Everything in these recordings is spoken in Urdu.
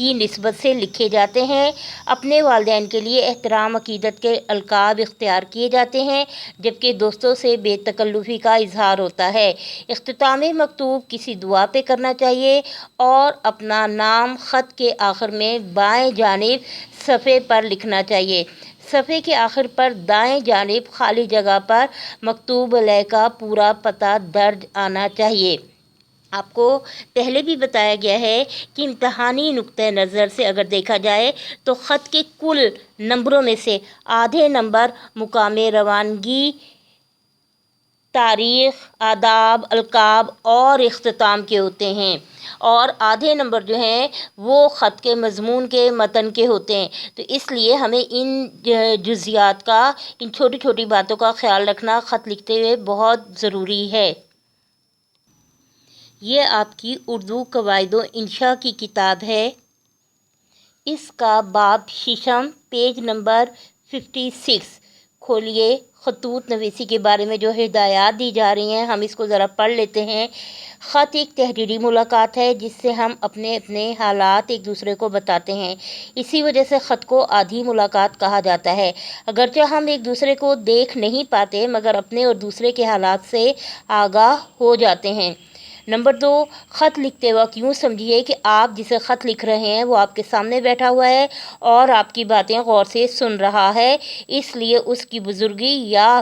کی نسبت سے لکھے جاتے ہیں۔ اپنے والدین کے لیے احترام عقیدت کے القاب اختیار کیے جاتے ہیں، جبکہ دوستوں سے بے تکلفی کا اظہار ہوتا ہے۔ اختتام مکتوب کسی دعا پہ کرنا چاہیے اور اپنا نام خط کے آخر میں بائیں جانب صفحے پر لکھنا چاہیے۔ صفحے کے آخر پر دائیں جانب خالی جگہ پر مکتوب علیہ کا پورا پتہ درج آنا چاہیے۔ آپ کو پہلے بھی بتایا گیا ہے کہ امتحانی نقطۂ نظر سے اگر دیکھا جائے تو خط کے کل نمبروں میں سے آدھے نمبر مقام روانگی، تاریخ، آداب، القاب اور اختتام کے ہوتے ہیں، اور آدھے نمبر جو ہیں وہ خط کے مضمون کے، متن کے ہوتے ہیں۔ تو اس لیے ہمیں ان جزیات کا، ان چھوٹی چھوٹی باتوں کا خیال رکھنا خط لکھتے ہوئے بہت ضروری ہے۔ یہ آپ کی اردو قواعد و انشاء کی کتاب ہے۔ اس کا باب ششم، پیج نمبر 56 کھولیے۔ خطوط نویسی کے بارے میں جو ہدایات دی جا رہی ہیں ہم اس کو ذرا پڑھ لیتے ہیں۔ خط ایک تحریری ملاقات ہے جس سے ہم اپنے حالات ایک دوسرے کو بتاتے ہیں۔ اسی وجہ سے خط کو آدھی ملاقات کہا جاتا ہے۔ اگرچہ ہم ایک دوسرے کو دیکھ نہیں پاتے مگر اپنے اور دوسرے کے حالات سے آگاہ ہو جاتے ہیں۔ نمبر 2، خط لکھتے وقت یوں سمجھیے کہ آپ جسے خط لکھ رہے ہیں وہ آپ کے سامنے بیٹھا ہوا ہے اور آپ کی باتیں غور سے سن رہا ہے، اس لیے اس کی بزرگی یا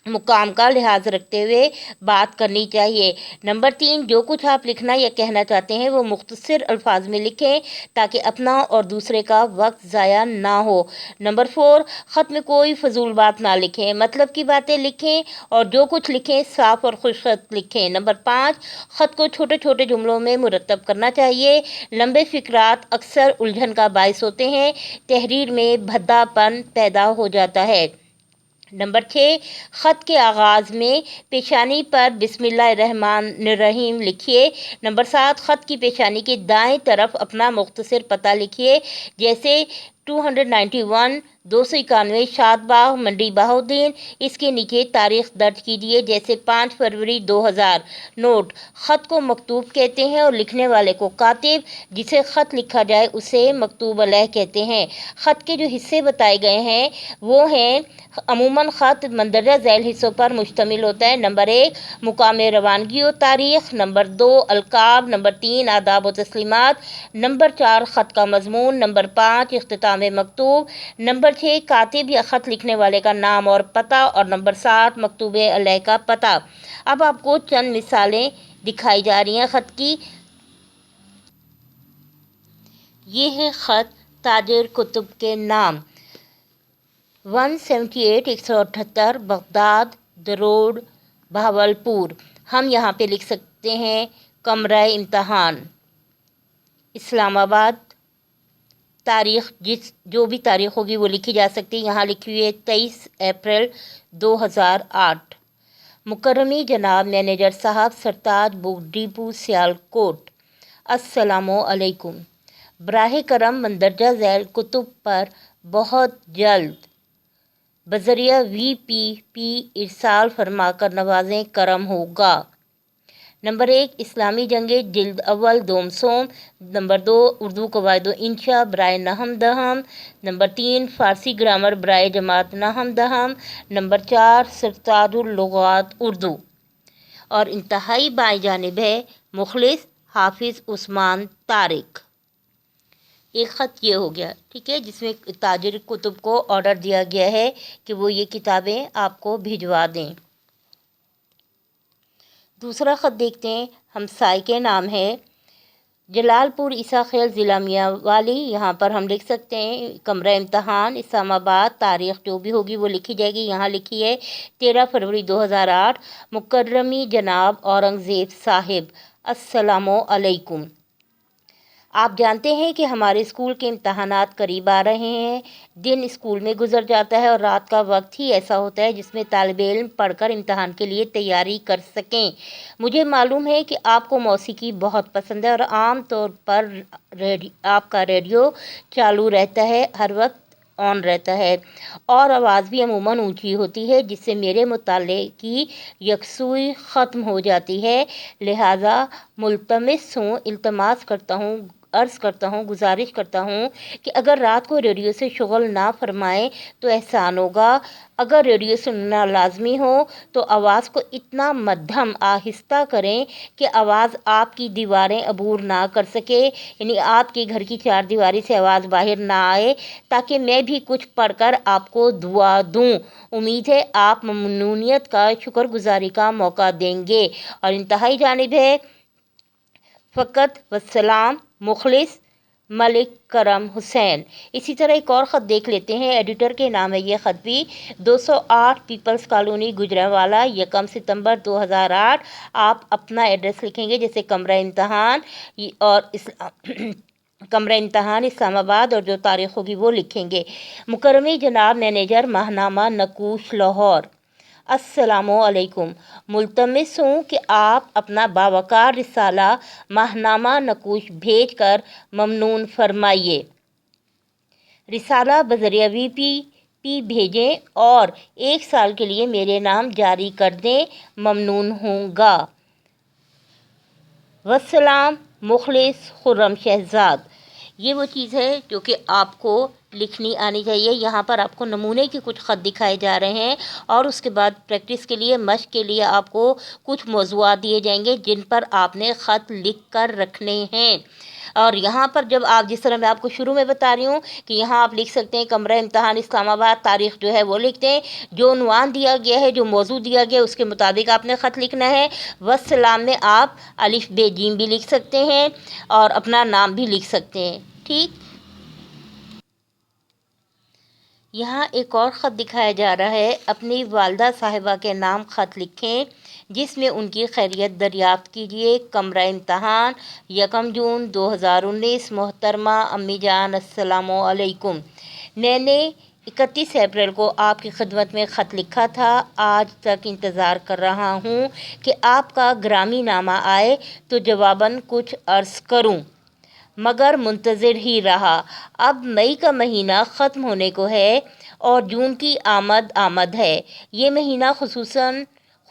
مقام کا لحاظ رکھتے ہوئے بات کرنی چاہیے۔ نمبر 3، جو کچھ آپ لکھنا یا کہنا چاہتے ہیں وہ مختصر الفاظ میں لکھیں تاکہ اپنا اور دوسرے کا وقت ضائع نہ ہو۔ نمبر 4، خط میں کوئی فضول بات نہ لکھیں، مطلب کی باتیں لکھیں اور جو کچھ لکھیں صاف اور خوش خط لکھیں۔ نمبر 5، خط کو چھوٹے چھوٹے جملوں میں مرتب کرنا چاہیے۔ لمبے فقرات اکثر الجھن کا باعث ہوتے ہیں، تحریر میں بھدا پن پیدا ہو جاتا ہے۔ نمبر 6، خط کے آغاز میں پیشانی پر بسم اللہ الرحمن الرحیم لکھیے۔ نمبر 7، خط کی پیشانی کے دائیں طرف اپنا مختصر پتہ لکھیے، جیسے 291 291 شاد باغ، منڈی بہاؤالدین۔ اس کے نیچے تاریخ درج کیجیے، جیسے 5 فروری 2000۔ نوٹ: خط کو مکتوب کہتے ہیں اور لکھنے والے کو کاتب، جسے خط لکھا جائے اسے مکتوب علیہ کہتے ہیں۔ خط کے جو حصے بتائے گئے ہیں وہ ہیں، عموماً خط مندرجہ ذیل حصوں پر مشتمل ہوتا ہے۔ نمبر 1، مقام روانگی و تاریخ۔ نمبر 2، القاب۔ نمبر 3، آداب و تسلیمات۔ نمبر 4، خط کا مضمون۔ نمبر 5، اختتام مکتوب۔ نمبر 6، کاتب یا خط لکھنے والے کا نام اور پتہ، اور نمبر 7، مکتوب علیہ کا پتہ۔ اب آپ کو چند مثالیں دکھائی جا رہی ہیں خط کی۔ یہ ہے خط تاجر کتب کے نام: 178 178 بغداد روڈ، بہاولپور۔ ہم یہاں پہ لکھ سکتے ہیں کمرہ امتحان، اسلام آباد۔ تاریخ جو بھی تاریخ ہوگی وہ لکھی جا سکتی ہے، یہاں لکھی ہوئی ہے 23 اپریل 2008۔ مکرمی جناب مینیجر صاحب، سرتاج بک ڈپو، سیالکوٹ۔ السلام علیکم۔ براہ کرم مندرجہ ذیل کتب پر بہت جلد بذریعہ VPP ارسال فرما کر نوازیں، کرم ہوگا۔ نمبر 1، اسلامی جنگیں جلد اول، دوم سوم۔ نمبر 2، اردو قواعد و انشاء برائے نہم دہم۔ نمبر 3، فارسی گرامر برائے جماعت نہم دہم۔ نمبر 4، سرتاج اللغات اردو۔ اور انتہائی بائیں جانب ہے مخلص حافظ عثمان طارق۔ ایک خط یہ ہو گیا، ٹھیک ہے، جس میں تاجر کتب کو آرڈر دیا گیا ہے کہ وہ یہ کتابیں آپ کو بھجوا دیں۔ دوسرا خط دیکھتے ہیں، ہمسائے کے نام ہے جلال پور عیسیٰ خیل، ضلع میانوالی۔ یہاں پر ہم لکھ سکتے ہیں کمرہ امتحان، اسلام آباد۔ تاریخ جو بھی ہوگی وہ لکھی جائے گی، یہاں لکھی ہے 13 فروری 2008۔ مکرمی جناب اورنگزیب صاحب، السلام علیکم۔ آپ جانتے ہیں کہ ہمارے اسکول کے امتحانات قریب آ رہے ہیں۔ دن اسکول میں گزر جاتا ہے اور رات کا وقت ہی ایسا ہوتا ہے جس میں طالب علم پڑھ کر امتحان کے لیے تیاری کر سکیں۔ مجھے معلوم ہے کہ آپ کو موسیقی بہت پسند ہے اور عام طور پر آپ کا ریڈیو چالو رہتا ہے، ہر وقت آن رہتا ہے، اور آواز بھی عموماً اونچی ہوتی ہے، جس سے میرے مطالعے کی یکسوئی ختم ہو جاتی ہے۔ لہٰذا التماس کرتا ہوں عرض کرتا ہوں، گزارش کرتا ہوں کہ اگر رات کو ریڈیو سے شغل نہ فرمائیں تو احسان ہوگا۔ اگر ریڈیو سننا لازمی ہو تو آواز کو اتنا مدھم آہستہ کریں کہ آواز آپ کی دیواریں عبور نہ کر سکے، یعنی آپ کے گھر کی چار دیواری سے آواز باہر نہ آئے، تاکہ میں بھی کچھ پڑھ کر آپ کو دعا دوں۔ امید ہے آپ ممنونیت کا شکر گزاری کا موقع دیں گے۔ اور انتہائی جانب ہے فقط وسلام، مخلص ملک کرم حسین۔ اسی طرح ایک اور خط دیکھ لیتے ہیں، ایڈیٹر کے نام ہے یہ خط بھی، 208 پیپلز کالونی گجرانوالہ، 1 ستمبر 2008۔ آپ اپنا ایڈریس لکھیں گے، جیسے کمرہ امتحان اور کمرہ امتحان اسلام آباد، اور جو تاریخ ہوگی وہ لکھیں گے۔ مکرمی جناب مینیجر ماہنامہ نقوش لاہور، السلام علیکم۔ ملتمس ہوں کہ آپ اپنا باوقار رسالہ ماہنامہ نقوش بھیج کر ممنون فرمائیے۔ رسالہ بذریعہ VPP بھیجیں اور 1 سال کے لیے میرے نام جاری کر دیں، ممنون ہوں گا۔ وسلام، مخلص خرم شہزاد۔ یہ وہ چیز ہے جو کہ آپ کو لکھنی آنی چاہیے۔ یہاں پر آپ کو نمونے کے کچھ خط دکھائے جا رہے ہیں، اور اس کے بعد پریکٹس کے لیے، مشق کے لیے آپ کو کچھ موضوعات دیے جائیں گے جن پر آپ نے خط لکھ کر رکھنے ہیں۔ اور یہاں پر جب آپ، جس طرح میں آپ کو شروع میں بتا رہی ہوں کہ یہاں آپ لکھ سکتے ہیں کمرہ امتحان اسلام آباد، تاریخ جو ہے وہ لکھتے ہیں، جو عنوان دیا گیا ہے، جو موضوع دیا گیا ہے، اس کے مطابق آپ نے خط لکھنا ہے۔ والسلام میں آپ الف بے جیم بھی لکھ سکتے ہیں اور اپنا نام بھی لکھ سکتے ہیں، ٹھیک۔ یہاں ایک اور خط دکھایا جا رہا ہے، اپنی والدہ صاحبہ کے نام خط لکھیں جس میں ان کی خیریت دریافت کیجیے۔ کمرہ امتحان، 1 جون 2019۔ محترمہ امی جان، السلام علیکم۔ میں نے 31 اپریل کو آپ کی خدمت میں خط لکھا تھا، آج تک انتظار کر رہا ہوں کہ آپ کا گرامی نامہ آئے تو جواباً کچھ عرض کروں، مگر منتظر ہی رہا۔ اب مئی کا مہینہ ختم ہونے کو ہے اور جون کی آمد ہے۔ یہ مہینہ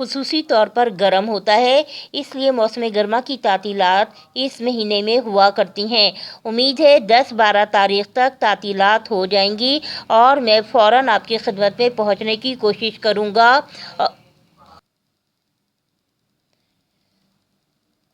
خصوصی طور پر گرم ہوتا ہے، اس لیے موسم گرما کی تعطیلات اس مہینے میں ہوا کرتی ہیں۔ امید ہے 10-12 تاریخ تک تعطیلات ہو جائیں گی اور میں فوراً آپ کی خدمت میں پہنچنے کی کوشش کروں گا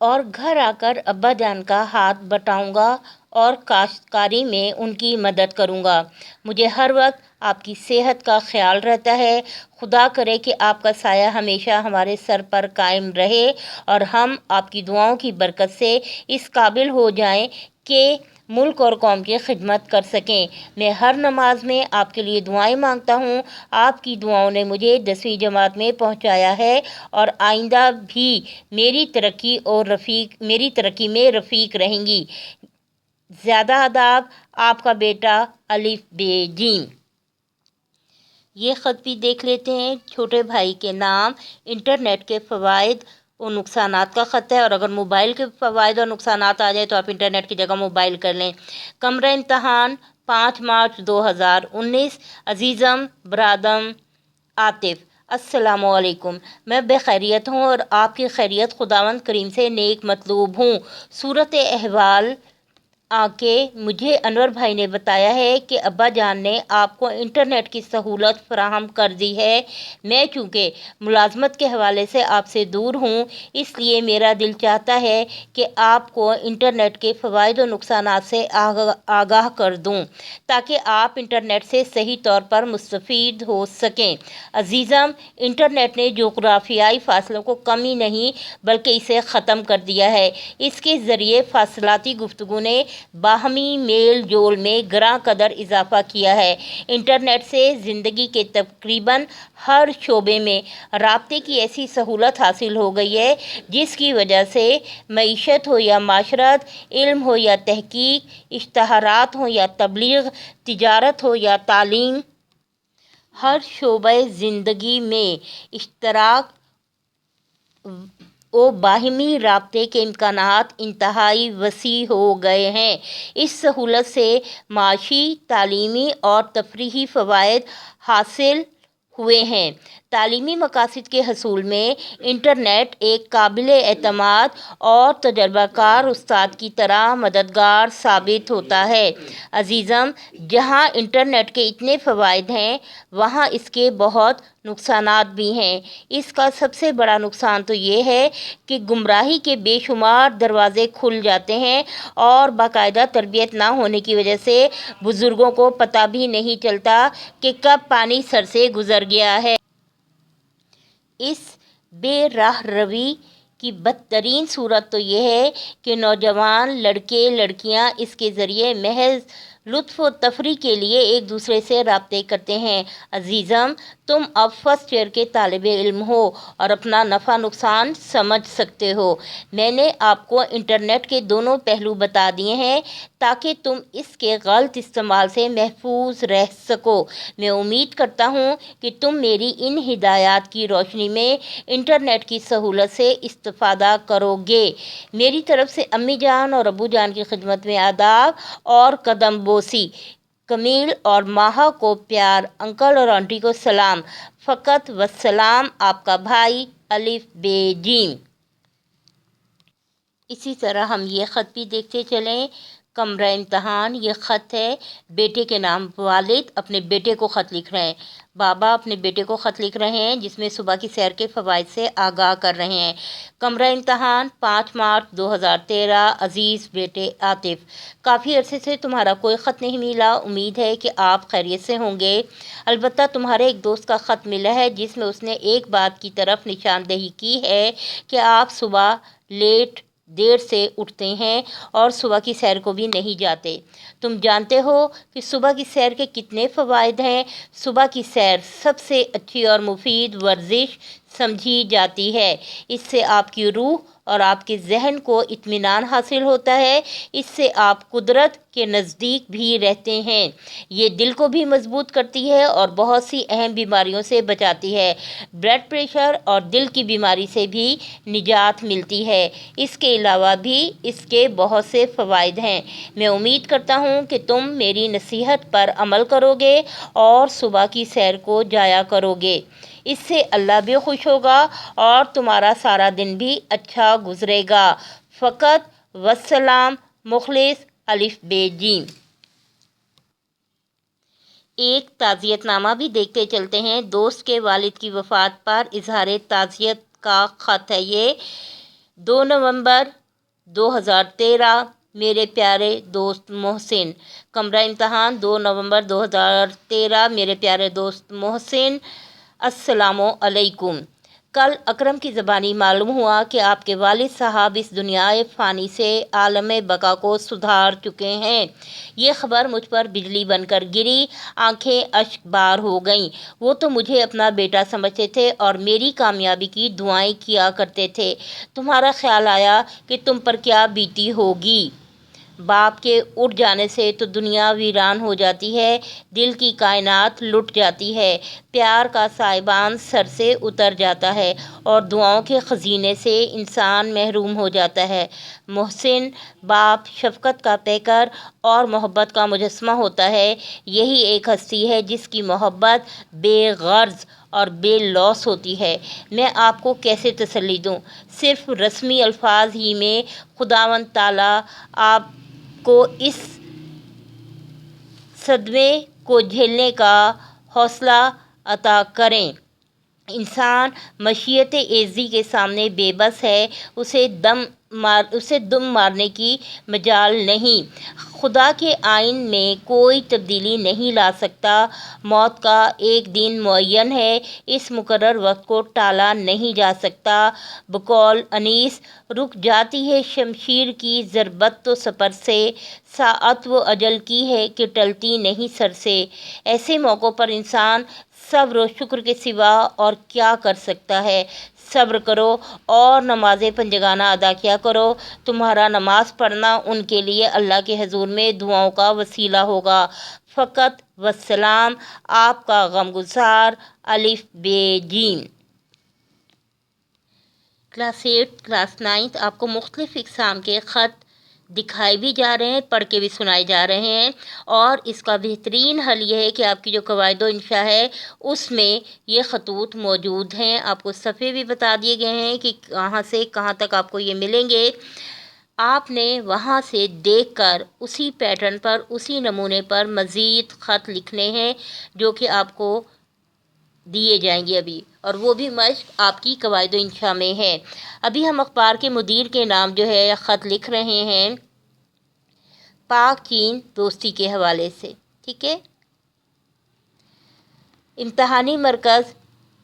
اور گھر آ کر ابا جان کا ہاتھ بٹاؤں گا اور کاشتکاری میں ان کی مدد کروں گا۔ مجھے ہر وقت آپ کی صحت کا خیال رہتا ہے۔ خدا کرے کہ آپ کا سایہ ہمیشہ ہمارے سر پر قائم رہے اور ہم آپ کی دعاؤں کی برکت سے اس قابل ہو جائیں کہ ملک اور قوم کی خدمت کر سکیں۔ میں ہر نماز میں آپ کے لیے دعائیں مانگتا ہوں۔ آپ کی دعاؤں نے مجھے 10ویں جماعت میں پہنچایا ہے اور آئندہ بھی میری ترقی میں رفیق رہیں گی۔ زیادہ آداب، آپ کا بیٹا الف بے جیم۔ یہ خط بھی دیکھ لیتے ہیں، چھوٹے بھائی کے نام، انٹرنیٹ کے فوائد اور نقصانات کا خط ہے، اور اگر موبائل کے فوائد اور نقصانات آ جائے تو آپ انٹرنیٹ کی جگہ موبائل کر لیں۔ کمرہ امتحان، 5 مارچ 2019۔ عزیزم برادم عاطف، السلام علیکم۔ میں بخیریت ہوں اور آپ کی خیریت خداوند کریم سے نیک مطلوب ہوں۔ صورت احوال کہ مجھے انور بھائی نے بتایا ہے کہ ابا جان نے آپ کو انٹرنیٹ کی سہولت فراہم کر دی ہے۔ میں چونکہ ملازمت کے حوالے سے آپ سے دور ہوں، اس لیے میرا دل چاہتا ہے کہ آپ کو انٹرنیٹ کے فوائد و نقصانات سے آگاہ کر دوں تاکہ آپ انٹرنیٹ سے صحیح طور پر مستفید ہو سکیں۔ عزیزم، انٹرنیٹ نے جغرافیائی فاصلوں کو کم ہی نہیں بلکہ اسے ختم کر دیا ہے۔ اس کے ذریعے فاصلاتی گفتگو نے باہمی میل جول میں گراں قدر اضافہ کیا ہے۔ انٹرنیٹ سے زندگی کے تقریباً ہر شعبے میں رابطے کی ایسی سہولت حاصل ہو گئی ہے جس کی وجہ سے معیشت ہو یا معاشرت، علم ہو یا تحقیق، اشتہارات ہوں یا تبلیغ، تجارت ہو یا تعلیم، ہر شعبۂ زندگی میں اشتراک و باہمی رابطے کے امکانات انتہائی وسیع ہو گئے ہیں۔ اس سہولت سے معاشی، تعلیمی اور تفریحی فوائد حاصل ہوئے ہیں۔ تعلیمی مقاصد کے حصول میں انٹرنیٹ ایک قابل اعتماد اور تجربہ کار استاد کی طرح مددگار ثابت ہوتا ہے۔ عزیزم، جہاں انٹرنیٹ کے اتنے فوائد ہیں وہاں اس کے بہت نقصانات بھی ہیں۔ اس کا سب سے بڑا نقصان تو یہ ہے کہ گمراہی کے بے شمار دروازے کھل جاتے ہیں اور باقاعدہ تربیت نہ ہونے کی وجہ سے بزرگوں کو پتہ بھی نہیں چلتا کہ کب پانی سر سے گزر گیا ہے۔ اس بے راہ روی کی بدترین صورت تو یہ ہے کہ نوجوان لڑکے لڑکیاں اس کے ذریعے محض لطف و تفریح کے لیے ایک دوسرے سے رابطے کرتے ہیں۔ عزیزم، تم اب فرسٹ ایئر کے طالب علم ہو اور اپنا نفع نقصان سمجھ سکتے ہو۔ میں نے آپ کو انٹرنیٹ کے دونوں پہلو بتا دیے ہیں تاکہ تم اس کے غلط استعمال سے محفوظ رہ سکو۔ میں امید کرتا ہوں کہ تم میری ان ہدایات کی روشنی میں انٹرنیٹ کی سہولت سے استفادہ کرو گے۔ میری طرف سے امی جان اور ابو جان کی خدمت میں آداب اور قدم بوسی۔ کمیل اور ماہا کو پیار، انکل اور آنٹی کو سلام۔ فقط وسلام، آپ کا بھائی الف ب ج۔ اسی طرح ہم یہ خط بھی دیکھتے چلیں۔ کمرہ امتحان، یہ خط ہے بیٹے کے نام۔ والد اپنے بیٹے کو خط لکھ رہے ہیں۔ بابا اپنے بیٹے کو خط لکھ رہے ہیں جس میں صبح کی سیر کے فوائد سے آگاہ کر رہے ہیں۔ کمرہ امتحان، 5 مارچ 2013۔ عزیز بیٹے عاطف، کافی عرصے سے تمہارا کوئی خط نہیں ملا۔ امید ہے کہ آپ خیریت سے ہوں گے۔ البتہ تمہارے ایک دوست کا خط ملا ہے جس میں اس نے ایک بات کی طرف نشاندہی کی ہے کہ آپ صبح دیر سے اٹھتے ہیں اور صبح کی سیر کو بھی نہیں جاتے۔ تم جانتے ہو کہ صبح کی سیر کے کتنے فوائد ہیں۔ صبح کی سیر سب سے اچھی اور مفید ورزش سمجھی جاتی ہے۔ اس سے آپ کی روح اور آپ کے ذہن کو اطمینان حاصل ہوتا ہے۔ اس سے آپ قدرت کے نزدیک بھی رہتے ہیں۔ یہ دل کو بھی مضبوط کرتی ہے اور بہت سی اہم بیماریوں سے بچاتی ہے۔ بلڈ پریشر اور دل کی بیماری سے بھی نجات ملتی ہے۔ اس کے علاوہ بھی اس کے بہت سے فوائد ہیں۔ میں امید کرتا ہوں کہ تم میری نصیحت پر عمل کرو گے اور صبح کی سیر کو جایا کرو گے۔ اس سے اللہ بھی خوش ہوگا اور تمہارا سارا دن بھی اچھا گزرے گا۔ فقط وسلام، مخلص الف ب ج۔ ایک تعزیت نامہ بھی دیکھتے چلتے ہیں۔ دوست کے والد کی وفات پر اظہار تعزیت کا خط ہے یہ۔ 2 نومبر 2013۔ میرے پیارے دوست محسن۔ کمرہ امتحان، 2 نومبر 2013۔ میرے پیارے دوست محسن، السلام علیکم۔ کل اکرم کی زبانی معلوم ہوا کہ آپ کے والد صاحب اس دنیا فانی سے عالم بقا کو سدھار چکے ہیں۔ یہ خبر مجھ پر بجلی بن کر گری، آنکھیں اشک بار ہو گئیں۔ وہ تو مجھے اپنا بیٹا سمجھتے تھے اور میری کامیابی کی دعائیں کیا کرتے تھے۔ تمہارا خیال آیا کہ تم پر کیا بیتی ہوگی۔ باپ کے اٹھ جانے سے تو دنیا ویران ہو جاتی ہے، دل کی کائنات لٹ جاتی ہے، پیار کا سائبان سر سے اتر جاتا ہے اور دعاؤں کے خزینے سے انسان محروم ہو جاتا ہے۔ محسن، باپ شفقت کا پیکر اور محبت کا مجسمہ ہوتا ہے۔ یہی ایک ہستی ہے جس کی محبت بے غرض اور بے لوث ہوتی ہے۔ میں آپ کو کیسے تسلی دوں؟ صرف رسمی الفاظ ہی میں خداوند تعالیٰ آپ کو اس صدمے کو جھیلنے کا حوصلہ عطا کریں۔ انسان مشیت عزیز کے سامنے بے بس ہے، اسے دم مارنے کی مجال نہیں۔ خدا کے آئین میں کوئی تبدیلی نہیں لا سکتا۔ موت کا ایک دن معین ہے، اس مقرر وقت کو ٹالا نہیں جا سکتا۔ بقول انیس، رک جاتی ہے شمشیر کی ضربت تو سپر سے، ساعت وہ اجل کی ہے کہ ٹلتی نہیں سر سے۔ ایسے موقعوں پر انسان صبر و شکر کے سوا اور کیا کر سکتا ہے؟ صبر کرو اور نماز پنجگانہ ادا کیا کرو۔ تمہارا نماز پڑھنا ان کے لیے اللہ کے حضور میں دعاؤں کا وسیلہ ہوگا۔ فقط وسلام، آپ کا غمگسار الف ب ج۔ کلاس 8 کلاس 9 آپ کو مختلف اقسام کے خط دکھائے بھی جا رہے ہیں، پڑھ کے بھی سنائے جا رہے ہیں، اور اس کا بہترین حل یہ ہے کہ آپ کی جو قواعد و انشاء ہے اس میں یہ خطوط موجود ہیں۔ آپ کو صفحے بھی بتا دیے گئے ہیں کہ کہاں سے کہاں تک آپ کو یہ ملیں گے۔ آپ نے وہاں سے دیکھ کر اسی پیٹرن پر، اسی نمونے پر مزید خط لکھنے ہیں جو کہ آپ کو دیے جائیں گے ابھی، اور وہ بھی مشق آپ کی قواعد و انشاء میں ہے۔ ابھی ہم اخبار کے مدیر کے نام جو ہے خط لکھ رہے ہیں پاک چین دوستی کے حوالے سے، ٹھیک ہے۔ امتحانی مرکز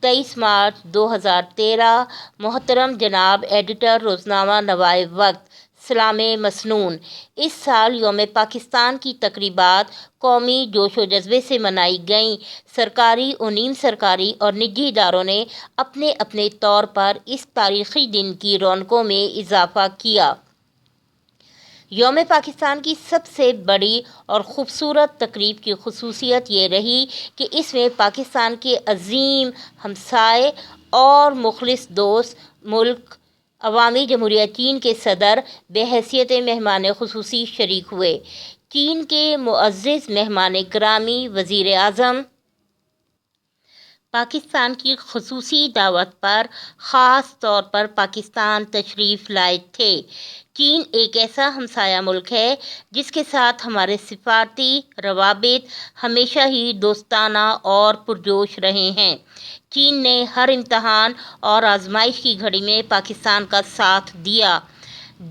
23 مارچ 2013۔ محترم جناب ایڈیٹر روزنامہ نوائے وقت، سلام مسنون۔ اس سال یوم پاکستان کی تقریبات قومی جوش و جذبے سے منائی گئیں۔ سرکاری و نیم سرکاری اور نجی اداروں نے اپنے اپنے طور پر اس تاریخی دن کی رونقوں میں اضافہ کیا۔ یوم پاکستان کی سب سے بڑی اور خوبصورت تقریب کی خصوصیت یہ رہی کہ اس میں پاکستان کے عظیم ہمسائے اور مخلص دوست ملک عوامی جمہوریہ چین کے صدر بحیثیت مہمان خصوصی شریک ہوئے۔ چین کے معزز مہمان گرامی وزیر اعظم پاکستان کی خصوصی دعوت پر خاص طور پر پاکستان تشریف لائے تھے۔ چین ایک ایسا ہمسایہ ملک ہے جس کے ساتھ ہمارے سفارتی روابط ہمیشہ ہی دوستانہ اور پرجوش رہے ہیں۔ چین نے ہر امتحان اور آزمائش کی گھڑی میں پاکستان کا ساتھ دیا۔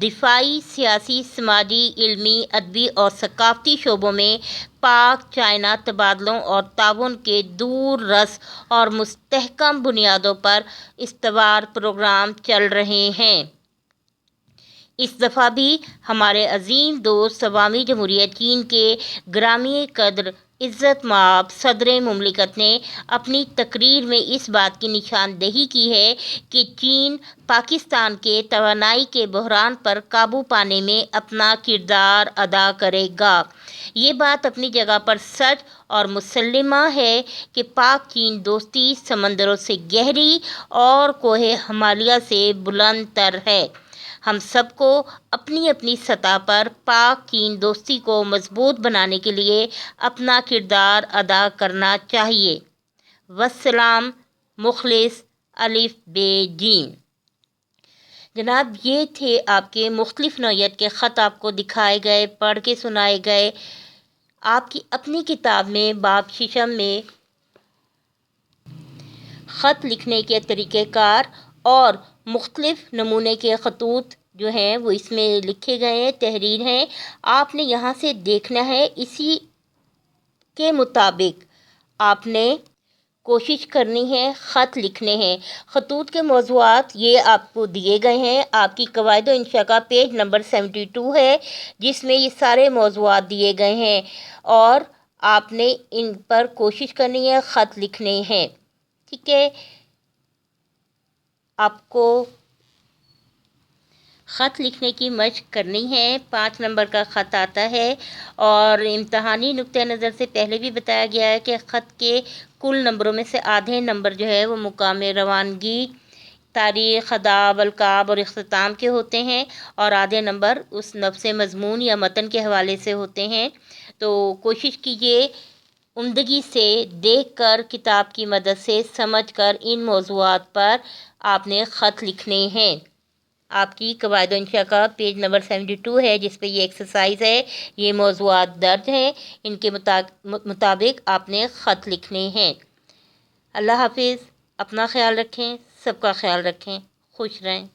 دفاعی، سیاسی، سماجی، علمی، ادبی اور ثقافتی شعبوں میں پاک چائنا تبادلوں اور تعاون کے دور رس اور مستحکم بنیادوں پر استوار پروگرام چل رہے ہیں۔ اس دفعہ بھی ہمارے عظیم دوست عوامی جمہوریہ چین کے گرامی قدر عزت مآب صدر مملکت نے اپنی تقریر میں اس بات کی نشاندہی کی ہے کہ چین پاکستان کے توانائی کے بحران پر قابو پانے میں اپنا کردار ادا کرے گا۔ یہ بات اپنی جگہ پر سچ اور مسلمہ ہے کہ پاک چین دوستی سمندروں سے گہری اور کوہ ہمالیہ سے بلند تر ہے۔ ہم سب کو اپنی اپنی سطح پر پاک چین دوستی کو مضبوط بنانے کے لیے اپنا کردار ادا کرنا چاہیے۔ والسلام، مخلص الف ب ج۔ جناب یہ تھے آپ کے مختلف نوعیت کے خط، آپ کو دکھائے گئے، پڑھ کے سنائے گئے۔ آپ کی اپنی کتاب میں باب ششم میں خط لکھنے کے طریقہ کار اور مختلف نمونے کے خطوط جو ہیں وہ اس میں لکھے گئے ہیں، تحریر ہیں، آپ نے یہاں سے دیکھنا ہے۔ اسی کے مطابق آپ نے کوشش کرنی ہے، خط لکھنے ہیں۔ خطوط کے موضوعات یہ آپ کو دیے گئے ہیں، آپ کی قواعد و انشاء کا پیج نمبر 72 ہے جس میں یہ سارے موضوعات دیے گئے ہیں، اور آپ نے ان پر کوشش کرنی ہے، خط لکھنے ہیں، ٹھیک ہے۔ آپ کو خط لکھنے کی مشق کرنی ہے۔ 5 نمبر کا خط آتا ہے، اور امتحانی نقطۂ نظر سے پہلے بھی بتایا گیا ہے کہ خط کے کل نمبروں میں سے آدھے نمبر جو ہے وہ مقام روانگی، تاریخ، آداب، القاب اور اختتام کے ہوتے ہیں، اور آدھے نمبر اس نفس مضمون یا متن کے حوالے سے ہوتے ہیں۔ تو کوشش کیجیے عمدگی سے دیکھ کر، کتاب کی مدد سے سمجھ کر ان موضوعات پر آپ نے خط لکھنے ہیں۔ آپ کی قواعد و انشاء کا پیج نمبر 72 ہے جس پہ یہ ایکسرسائز ہے، یہ موضوعات درج ہیں، ان کے مطابق آپ نے خط لکھنے ہیں۔ اللہ حافظ، اپنا خیال رکھیں، سب کا خیال رکھیں، خوش رہیں۔